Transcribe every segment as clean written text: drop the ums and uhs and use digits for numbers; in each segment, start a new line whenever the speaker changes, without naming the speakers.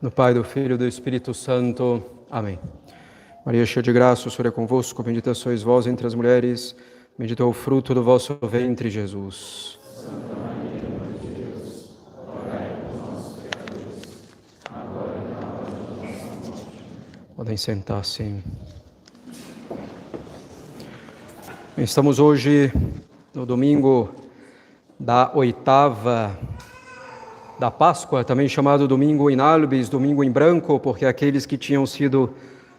Do Pai, do Filho e do Espírito Santo. Amém. Maria, cheia de graça, o Senhor é convosco, bendita sois vós entre as mulheres, bendito é o fruto do vosso ventre, Jesus.
Santa Maria, Mãe de Deus, rogai por nós, pecadores, agora e na hora da nossa morte.
Podem sentar-se. Estamos hoje no domingo da oitava da Páscoa, também chamado Domingo in Albis, Domingo em Branco, porque aqueles que tinham sido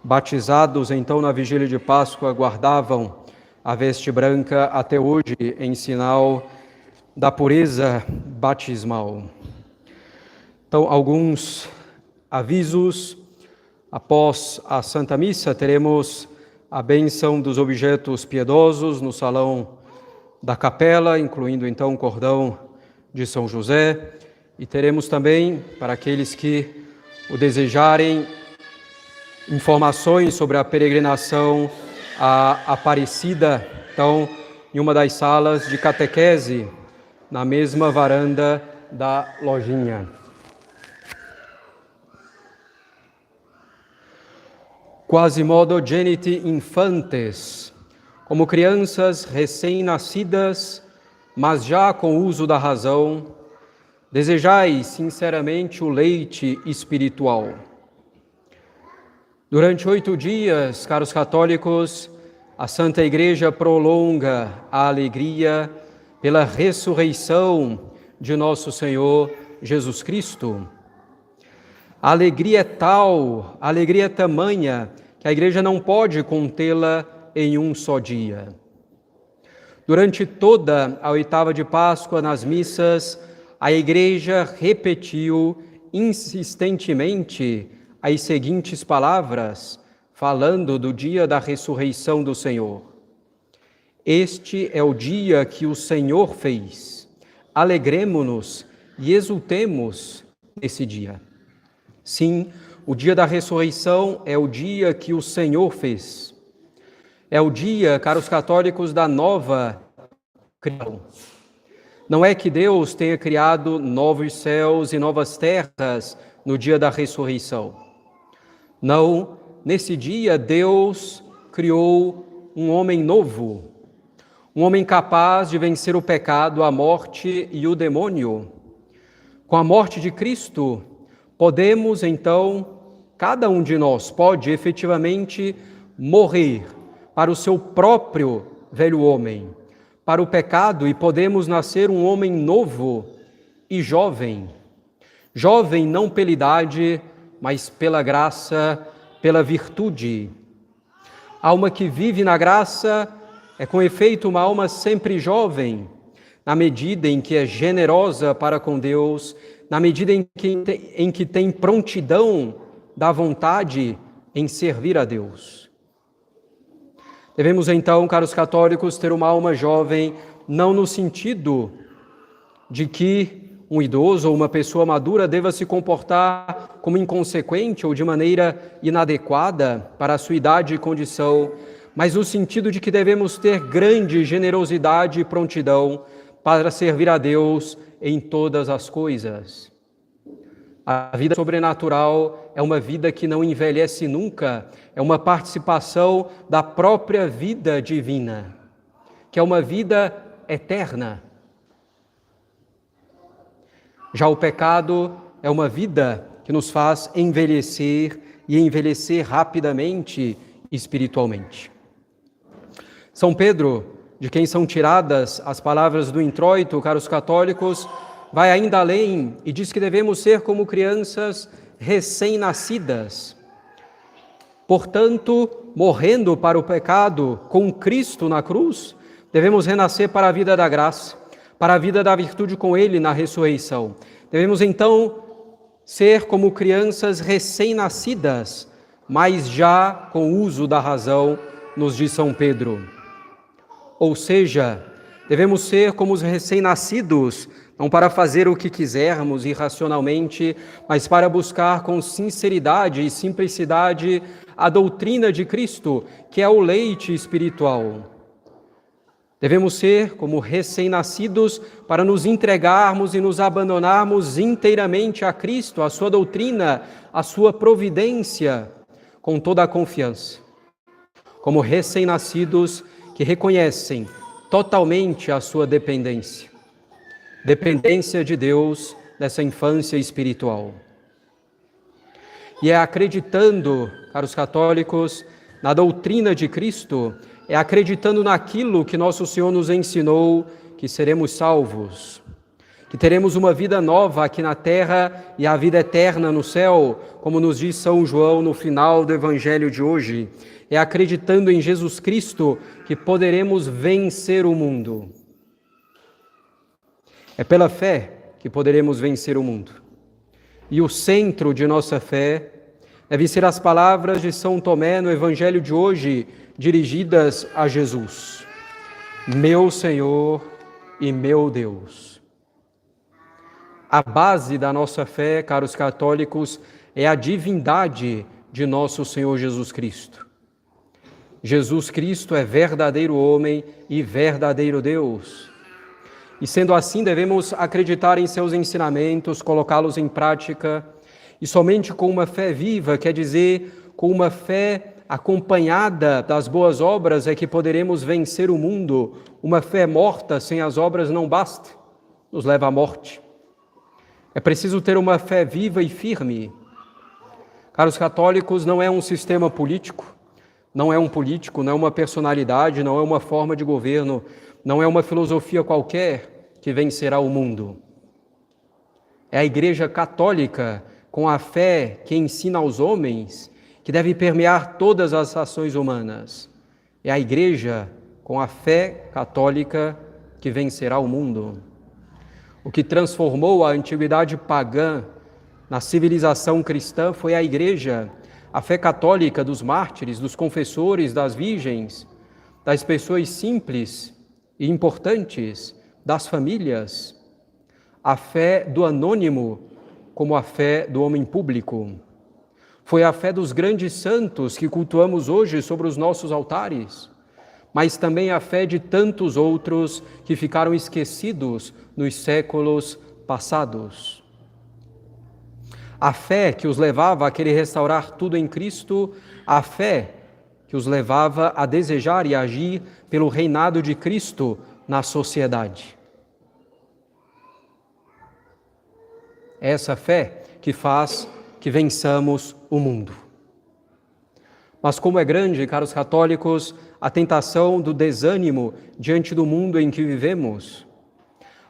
batizados então na vigília de Páscoa guardavam a veste branca até hoje em sinal da pureza batismal. Então, alguns avisos. Após a Santa Missa, teremos a bênção dos objetos piedosos no salão da capela, incluindo então o cordão de São José. E teremos também, para aqueles que o desejarem, informações sobre a peregrinação à Aparecida, então, em uma das salas de catequese, na mesma varanda da lojinha. Quasimodo geniti infantes, como crianças recém-nascidas, mas já com uso da razão, desejai sinceramente o leite espiritual. Durante 8 dias, caros católicos, a Santa Igreja prolonga a alegria pela ressurreição de nosso Senhor Jesus Cristo. A alegria é tal, a alegria é tamanha, que a Igreja não pode contê-la em um só dia. Durante toda a oitava de Páscoa, nas missas, a Igreja repetiu insistentemente as seguintes palavras, falando do dia da ressurreição do Senhor. Este é o dia que o Senhor fez. Alegremo-nos e exultemos nesse dia. Sim, o dia da ressurreição é o dia que o Senhor fez. É o dia, caros católicos, da nova criação. Não é que Deus tenha criado novos céus e novas terras no dia da ressurreição. Não, nesse dia Deus criou um homem novo, um homem capaz de vencer o pecado, a morte e o demônio. Com a morte de Cristo, podemos então, cada um de nós pode efetivamente morrer para o seu próprio velho homem, para o pecado, e podemos nascer um homem novo e jovem. Jovem não pela idade, mas pela graça, pela virtude. A alma que vive na graça é, com efeito, uma alma sempre jovem, na medida em que é generosa para com Deus, na medida em que tem prontidão da vontade em servir a Deus. Devemos então, caros católicos, ter uma alma jovem, não no sentido de que um idoso ou uma pessoa madura deva se comportar como inconsequente ou de maneira inadequada para a sua idade e condição, mas no sentido de que devemos ter grande generosidade e prontidão para servir a Deus em todas as coisas. A vida sobrenatural é uma vida que não envelhece nunca, é uma participação da própria vida divina, que é uma vida eterna. Já o pecado é uma vida que nos faz envelhecer e envelhecer rapidamente espiritualmente. São Pedro, de quem são tiradas as palavras do introito, caros católicos, vai ainda além e diz que devemos ser como crianças recém-nascidas. Portanto, morrendo para o pecado com Cristo na cruz, devemos renascer para a vida da graça, para a vida da virtude com Ele na ressurreição. Devemos então ser como crianças recém-nascidas, mas já com uso da razão, nos diz São Pedro. Ou seja, devemos ser como os recém-nascidos, não para fazer o que quisermos irracionalmente, mas para buscar com sinceridade e simplicidade a doutrina de Cristo, que é o leite espiritual. Devemos ser como recém-nascidos para nos entregarmos e nos abandonarmos inteiramente a Cristo, a sua doutrina, a sua providência, com toda a confiança. Como recém-nascidos que reconhecem totalmente a sua dependência. Dependência de Deus nessa infância espiritual. E é acreditando, caros católicos, na doutrina de Cristo, é acreditando naquilo que nosso Senhor nos ensinou, que seremos salvos, que teremos uma vida nova aqui na terra e a vida eterna no céu, como nos diz São João no final do Evangelho de hoje. É acreditando em Jesus Cristo que poderemos vencer o mundo. É pela fé que poderemos vencer o mundo. E o centro de nossa fé deve ser as palavras de São Tomé no Evangelho de hoje, dirigidas a Jesus. Meu Senhor e meu Deus. A base da nossa fé, caros católicos, é a divindade de nosso Senhor Jesus Cristo. Jesus Cristo é verdadeiro homem e verdadeiro Deus. E sendo assim, devemos acreditar em seus ensinamentos, colocá-los em prática, e somente com uma fé viva, quer dizer, com uma fé acompanhada das boas obras, é que poderemos vencer o mundo. Uma fé morta sem as obras não basta, nos leva à morte. É preciso ter uma fé viva e firme. Caros católicos, não é um sistema político, não é um político, não é uma personalidade, não é uma forma de governo, não é uma filosofia qualquer que vencerá o mundo. É a Igreja Católica, com a fé que ensina aos homens, que deve permear todas as ações humanas. É a Igreja, com a fé católica, que vencerá o mundo. O que transformou a antiguidade pagã na civilização cristã foi a Igreja, a fé católica dos mártires, dos confessores, das virgens, das pessoas simples e importantes, das famílias, a fé do anônimo como a fé do homem público. Foi a fé dos grandes santos que cultuamos hoje sobre os nossos altares, mas também a fé de tantos outros que ficaram esquecidos nos séculos passados. A fé que os levava a querer restaurar tudo em Cristo, a fé que os levava a desejar e agir pelo reinado de Cristo na sociedade. É essa fé que faz que vençamos o mundo. Mas como é grande, caros católicos, a tentação do desânimo diante do mundo em que vivemos.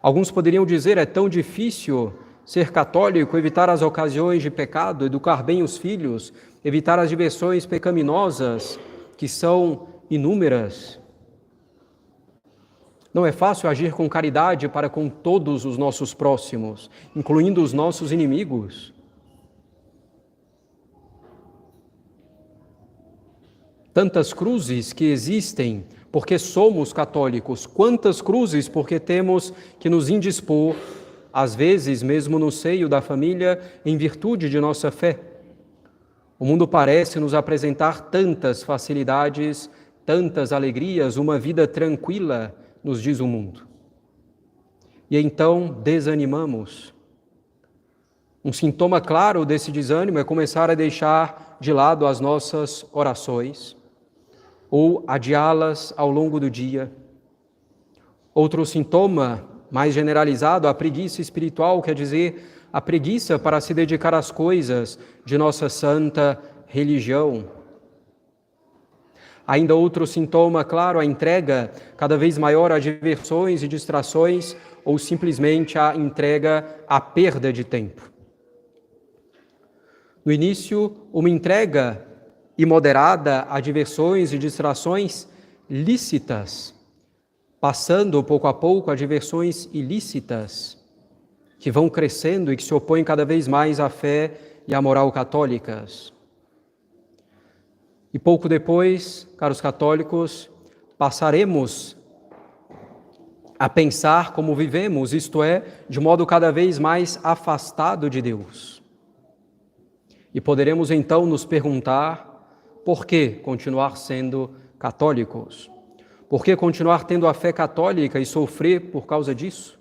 Alguns poderiam dizer, é tão difícil ser católico, evitar as ocasiões de pecado, educar bem os filhos, evitar as diversões pecaminosas, que são inúmeras. Não é fácil agir com caridade para com todos os nossos próximos, incluindo os nossos inimigos. Tantas cruzes que existem porque somos católicos, quantas cruzes porque temos que nos indispor, às vezes mesmo no seio da família, em virtude de nossa fé. O mundo parece nos apresentar tantas facilidades, tantas alegrias, uma vida tranquila, nos diz o mundo. E então desanimamos. Um sintoma claro desse desânimo é começar a deixar de lado as nossas orações ou adiá-las ao longo do dia. Outro sintoma mais generalizado, a preguiça espiritual, quer dizer, a preguiça para se dedicar às coisas de nossa santa religião. Ainda outro sintoma, claro, a entrega cada vez maior a diversões e distrações ou simplesmente a entrega à perda de tempo. No início, uma entrega imoderada a diversões e distrações lícitas, passando pouco a pouco a diversões ilícitas, que vão crescendo e que se opõem cada vez mais à fé e à moral católicas. E pouco depois, caros católicos, passaremos a pensar como vivemos, isto é, de modo cada vez mais afastado de Deus. E poderemos então nos perguntar por que continuar sendo católicos? Por que continuar tendo a fé católica e sofrer por causa disso?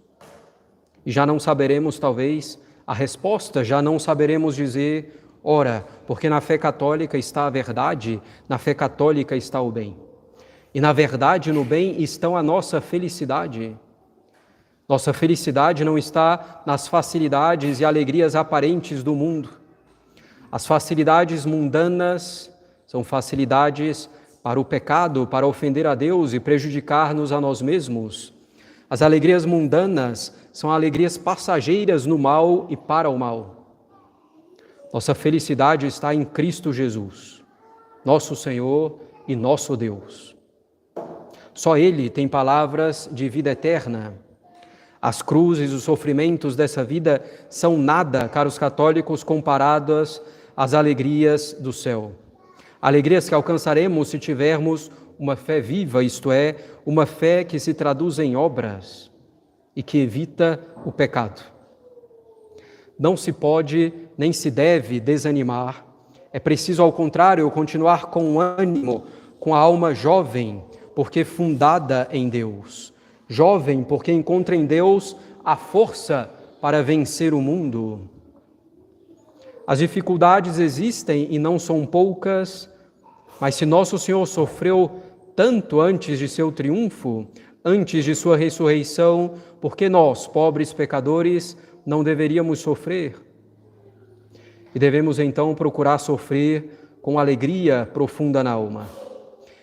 E já não saberemos, talvez, a resposta, já não saberemos dizer, ora, porque na fé católica está a verdade, na fé católica está o bem. E na verdade, no bem, estão a nossa felicidade. Nossa felicidade não está nas facilidades e alegrias aparentes do mundo. As facilidades mundanas são facilidades para o pecado, para ofender a Deus e prejudicar-nos a nós mesmos. As alegrias mundanas são alegrias passageiras no mal e para o mal. Nossa felicidade está em Cristo Jesus, nosso Senhor e nosso Deus. Só Ele tem palavras de vida eterna. As cruzes e os sofrimentos dessa vida são nada, caros católicos, comparadas às alegrias do céu. Alegrias que alcançaremos se tivermos uma fé viva, isto é, uma fé que se traduz em obras e que evita o pecado. Não se pode nem se deve desanimar. É preciso, ao contrário, continuar com ânimo, com a alma jovem, porque fundada em Deus. Jovem, porque encontra em Deus a força para vencer o mundo. As dificuldades existem e não são poucas, mas se nosso Senhor sofreu tanto antes de seu triunfo, antes de sua ressurreição, por que nós, pobres pecadores, não deveríamos sofrer? E devemos então procurar sofrer com alegria profunda na alma.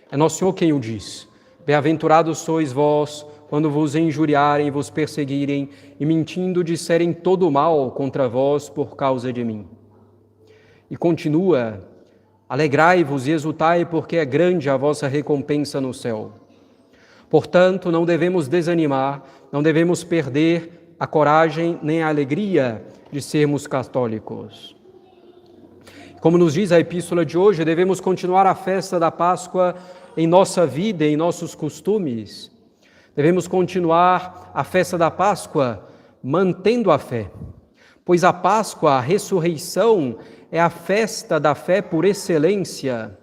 É nosso Senhor quem o diz. Bem-aventurados sois vós, quando vos injuriarem, vos perseguirem e mentindo disserem todo o mal contra vós por causa de mim. E continua, alegrai-vos e exultai, porque é grande a vossa recompensa no céu. Portanto, não devemos desanimar, não devemos perder a coragem nem a alegria de sermos católicos. Como nos diz a epístola de hoje, devemos continuar a festa da Páscoa em nossa vida, em nossos costumes. Devemos continuar a festa da Páscoa mantendo a fé, pois a Páscoa, a ressurreição, é a festa da fé por excelência.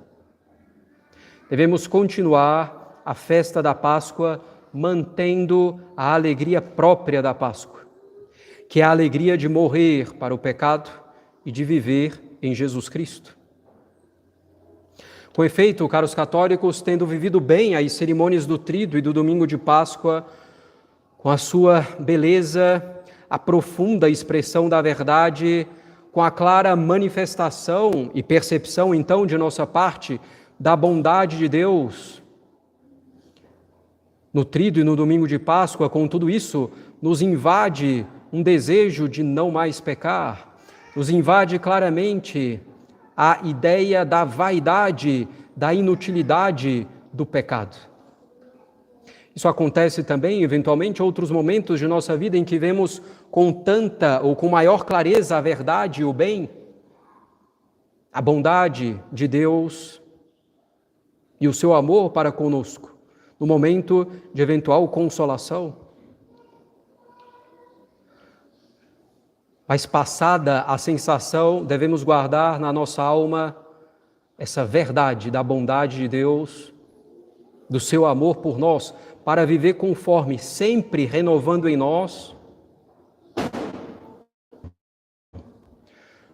Devemos continuar a festa da Páscoa mantendo a alegria própria da Páscoa, que é a alegria de morrer para o pecado e de viver em Jesus Cristo. Com efeito, caros católicos, tendo vivido bem as cerimônias do Tríduo e do Domingo de Páscoa, com a sua beleza, a profunda expressão da verdade, com a clara manifestação e percepção, então, de nossa parte, da bondade de Deus, no Tríduo e no Domingo de Páscoa, com tudo isso, nos invade um desejo de não mais pecar, nos invade claramente a ideia da vaidade, da inutilidade do pecado. Isso acontece também, eventualmente, em outros momentos de nossa vida em que vemos com tanta ou com maior clareza a verdade e o bem, a bondade de Deus e o seu amor para conosco, no momento de eventual consolação. Mas passada a sensação, devemos guardar na nossa alma essa verdade da bondade de Deus, do seu amor por nós, para viver conforme, sempre renovando em nós.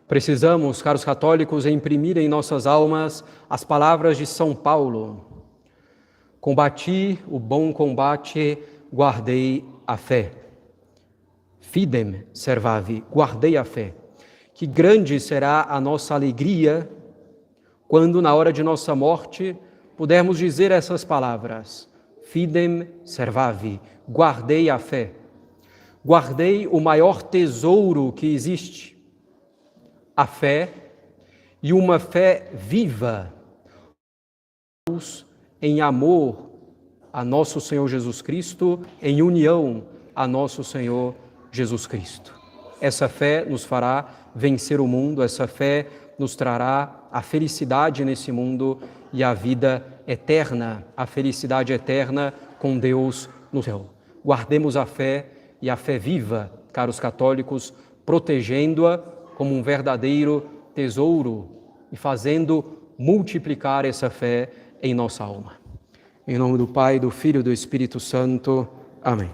Precisamos, caros católicos, imprimir em nossas almas as palavras de São Paulo. Combati o bom combate, guardei a fé. Fidem servavi, guardei a fé. Que grande será a nossa alegria quando, na hora de nossa morte, pudermos dizer essas palavras. Fidem servavi, guardei a fé. Guardei o maior tesouro que existe, a fé, e uma fé viva, em amor a nosso Senhor Jesus Cristo, em união a nosso Senhor Jesus Cristo. Essa fé nos fará vencer o mundo, essa fé nos trará a felicidade nesse mundo e a vida eterna, a felicidade eterna com Deus no céu. Guardemos a fé e a fé viva, caros católicos, protegendo-a como um verdadeiro tesouro e fazendo multiplicar essa fé em nossa alma. Em nome do Pai, do Filho e do Espírito Santo. Amém.